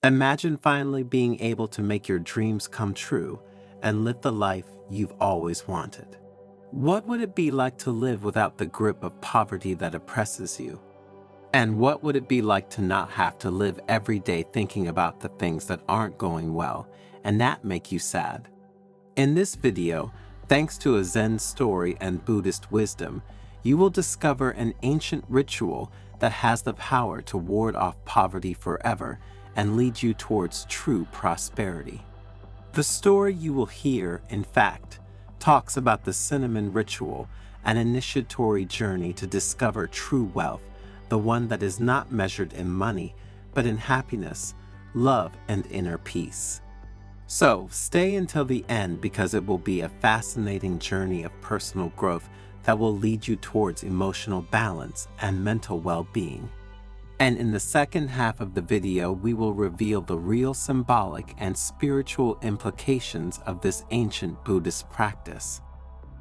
Imagine finally being able to make your dreams come true and live the life you've always wanted. What would it be like to live without the grip of poverty that oppresses you? And what would it be like to not have to live every day thinking about the things that aren't going well and that make you sad? In this video, thanks to a Zen story and Buddhist wisdom, you will discover an ancient ritual that has the power to ward off poverty forever and lead you towards true prosperity. The story you will hear, in fact, talks about the cinnamon ritual, an initiatory journey to discover true wealth, the one that is not measured in money, but in happiness, love, and inner peace. So, stay until the end because it will be a fascinating journey of personal growth that will lead you towards emotional balance and mental well-being. And in the second half of the video, we will reveal the real symbolic and spiritual implications of this ancient Buddhist practice.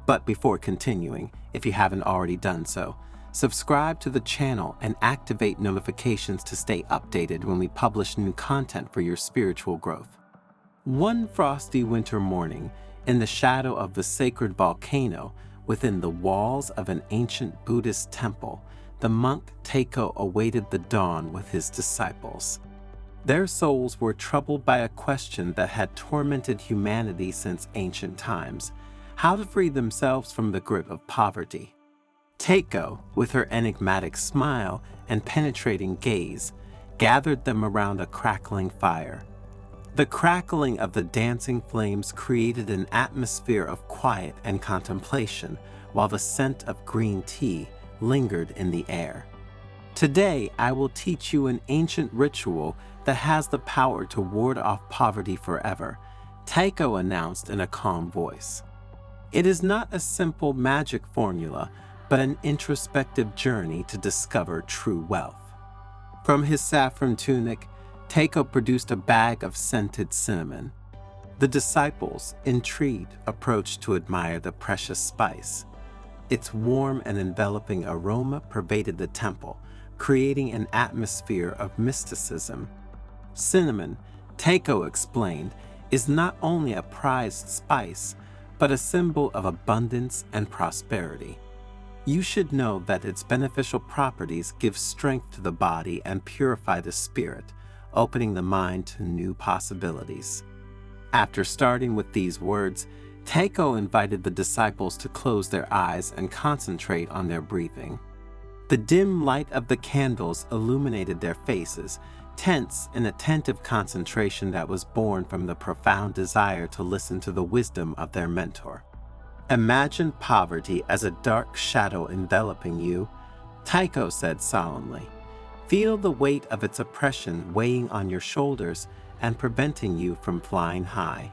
But before continuing, if you haven't already done so, subscribe to the channel and activate notifications to stay updated when we publish new content for your spiritual growth. One frosty winter morning, in the shadow of the sacred volcano within the walls of an ancient Buddhist temple, the monk THI awaited the dawn with his disciples. Their souls were troubled by a question that had tormented humanity since ancient times: how to free themselves from the grip of poverty. THI, with her enigmatic smile and penetrating gaze, gathered them around a crackling fire. The crackling of the dancing flames created an atmosphere of quiet and contemplation, while the scent of green tea lingered in the air. Today, I will teach you an ancient ritual that has the power to ward off poverty forever, THI announced in a calm voice. It is not a simple magic formula, but an introspective journey to discover true wealth. From his saffron tunic, THI produced a bag of scented cinnamon. The disciples, intrigued, approached to admire the precious spice. Its warm and enveloping aroma pervaded the temple, creating an atmosphere of mysticism. Cinnamon, THI explained, is not only a prized spice, but a symbol of abundance and prosperity. You should know that its beneficial properties give strength to the body and purify the spirit, opening the mind to new possibilities. After starting with these words, THI invited the disciples to close their eyes and concentrate on their breathing. The dim light of the candles illuminated their faces, tense in attentive concentration that was born from the profound desire to listen to the wisdom of their mentor. Imagine poverty as a dark shadow enveloping you, THI said solemnly. Feel the weight of its oppression weighing on your shoulders and preventing you from flying high.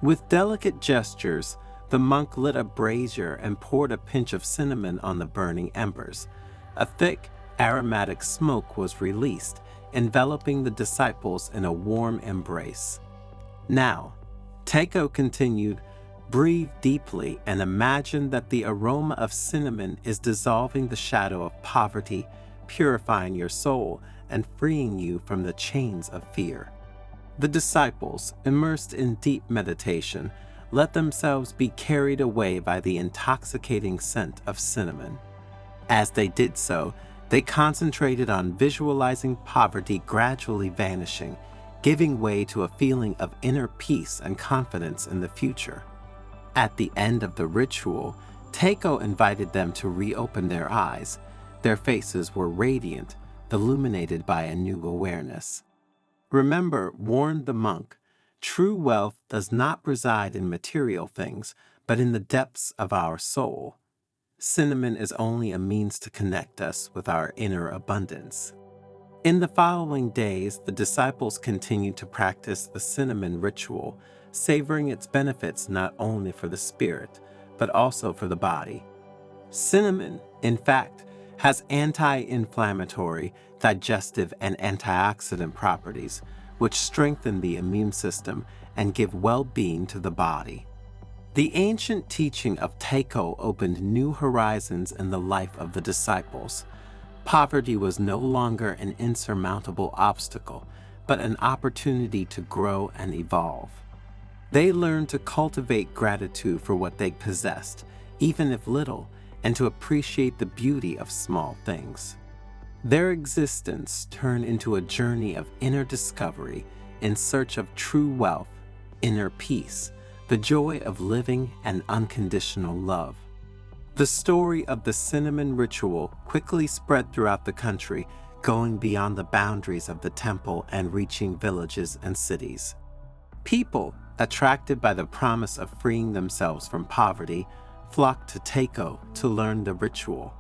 With delicate gestures, the monk lit a brazier and poured a pinch of cinnamon on the burning embers. A thick, aromatic smoke was released, enveloping the disciples in a warm embrace. Now, THI continued, breathe deeply and imagine that the aroma of cinnamon is dissolving the shadow of poverty, purifying your soul and freeing you from the chains of fear. The disciples, immersed in deep meditation, let themselves be carried away by the intoxicating scent of cinnamon. As they did so, they concentrated on visualizing poverty gradually vanishing, giving way to a feeling of inner peace and confidence in the future. At the end of the ritual, THI invited them to reopen their eyes. Their faces were radiant, illuminated by a new awareness. Remember, warned the monk, true wealth does not reside in material things, but in the depths of our soul. Cinnamon is only a means to connect us with our inner abundance. In the following days, the disciples continued to practice the cinnamon ritual, savoring its benefits not only for the spirit, but also for the body. Cinnamon, in fact, has anti-inflammatory, digestive, and antioxidant properties, which strengthen the immune system and give well-being to the body. The ancient teaching of THI opened new horizons in the life of the disciples. Poverty was no longer an insurmountable obstacle, but an opportunity to grow and evolve. They learned to cultivate gratitude for what they possessed, even if little, and to appreciate the beauty of small things. Their existence turned into a journey of inner discovery in search of true wealth, inner peace, the joy of living, and unconditional love. The story of the cinnamon ritual quickly spread throughout the country, going beyond the boundaries of the temple and reaching villages and cities. People, attracted by the promise of freeing themselves from poverty, flocked to THI to learn the ritual.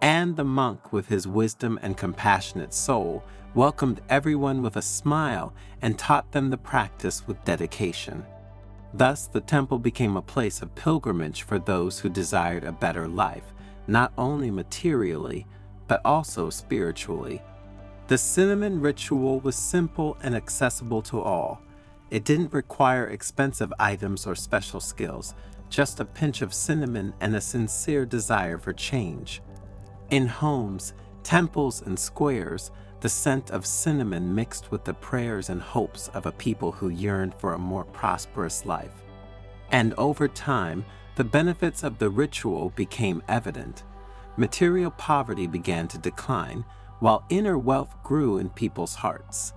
And the monk, with his wisdom and compassionate soul, welcomed everyone with a smile and taught them the practice with dedication. Thus, the temple became a place of pilgrimage for those who desired a better life, not only materially, but also spiritually. The cinnamon ritual was simple and accessible to all. It didn't require expensive items or special skills, just a pinch of cinnamon and a sincere desire for change. In homes, temples, and squares, the scent of cinnamon mixed with the prayers and hopes of a people who yearned for a more prosperous life. And over time, the benefits of the ritual became evident. Material poverty began to decline, while inner wealth grew in people's hearts.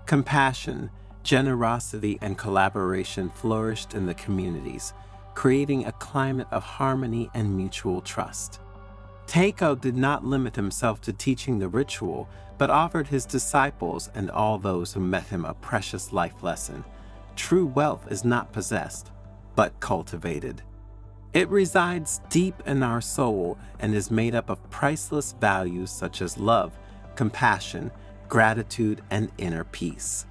Compassion, generosity, and collaboration flourished in the communities, creating a climate of harmony and mutual trust. THI did not limit himself to teaching the ritual, but offered his disciples and all those who met him a precious life lesson. True wealth is not possessed, but cultivated. It resides deep in our soul and is made up of priceless values such as love, compassion, gratitude, and inner peace.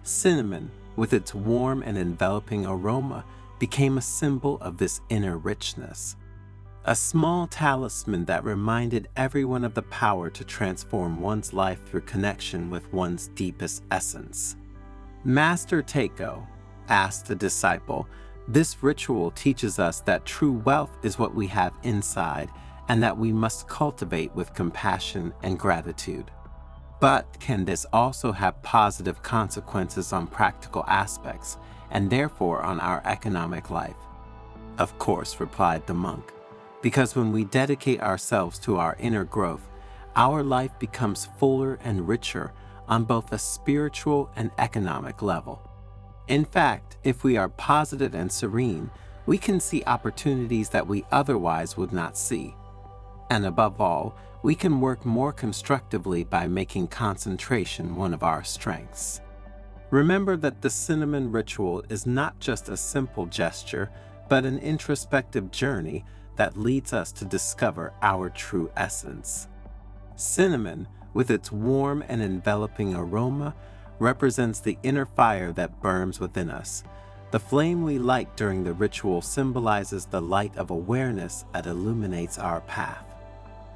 Cinnamon, with its warm and enveloping aroma, became a symbol of this inner richness. A small talisman that reminded everyone of the power to transform one's life through connection with one's deepest essence. Master THI asked the disciple, "This ritual teaches us that true wealth is what we have inside and that we must cultivate with compassion and gratitude. But can this also have positive consequences on practical aspects and therefore on our economic life?" "Of course," replied the monk. "Because when we dedicate ourselves to our inner growth, our life becomes fuller and richer on both a spiritual and economic level. In fact, if we are positive and serene, we can see opportunities that we otherwise would not see. And above all, we can work more constructively by making concentration one of our strengths." Remember that the cinnamon ritual is not just a simple gesture, but an introspective journey that leads us to discover our true essence. Cinnamon, with its warm and enveloping aroma, represents the inner fire that burns within us. The flame we light during the ritual symbolizes the light of awareness that illuminates our path.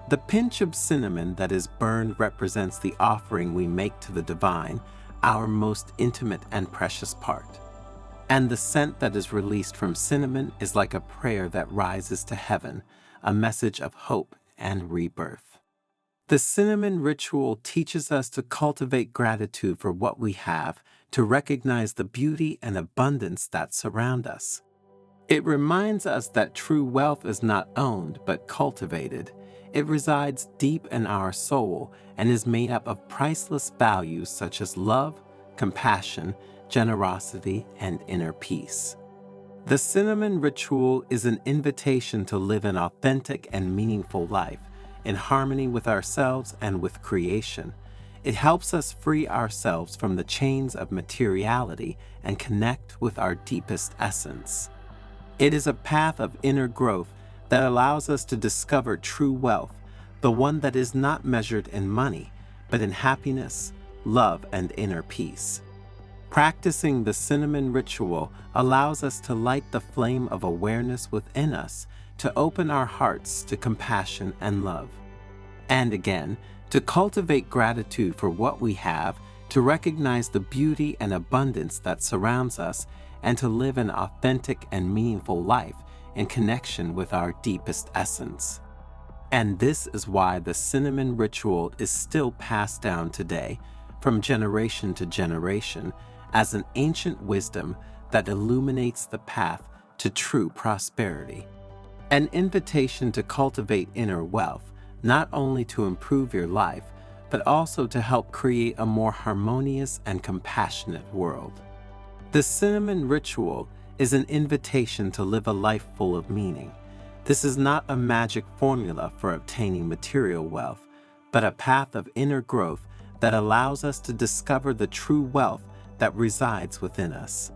The pinch of cinnamon that is burned represents the offering we make to the divine, our most intimate and precious part. And the scent that is released from cinnamon is like a prayer that rises to heaven, a message of hope and rebirth. The cinnamon ritual teaches us to cultivate gratitude for what we have, to recognize the beauty and abundance that surround us. It reminds us that true wealth is not owned but cultivated. It resides deep in our soul and is made up of priceless values such as love, compassion, generosity, and inner peace. The cinnamon ritual is an invitation to live an authentic and meaningful life, in harmony with ourselves and with creation. It helps us free ourselves from the chains of materiality and connect with our deepest essence. It is a path of inner growth that allows us to discover true wealth, the one that is not measured in money, but in happiness, love, and inner peace. Practicing the cinnamon ritual allows us to light the flame of awareness within us, to open our hearts to compassion and love. And again, to cultivate gratitude for what we have, to recognize the beauty and abundance that surrounds us, and to live an authentic and meaningful life in connection with our deepest essence. And this is why the cinnamon ritual is still passed down today, from generation to generation as an ancient wisdom that illuminates the path to true prosperity. An invitation to cultivate inner wealth, not only to improve your life, but also to help create a more harmonious and compassionate world. The cinnamon ritual is an invitation to live a life full of meaning. This is not a magic formula for obtaining material wealth, but a path of inner growth that allows us to discover the true wealth that resides within us.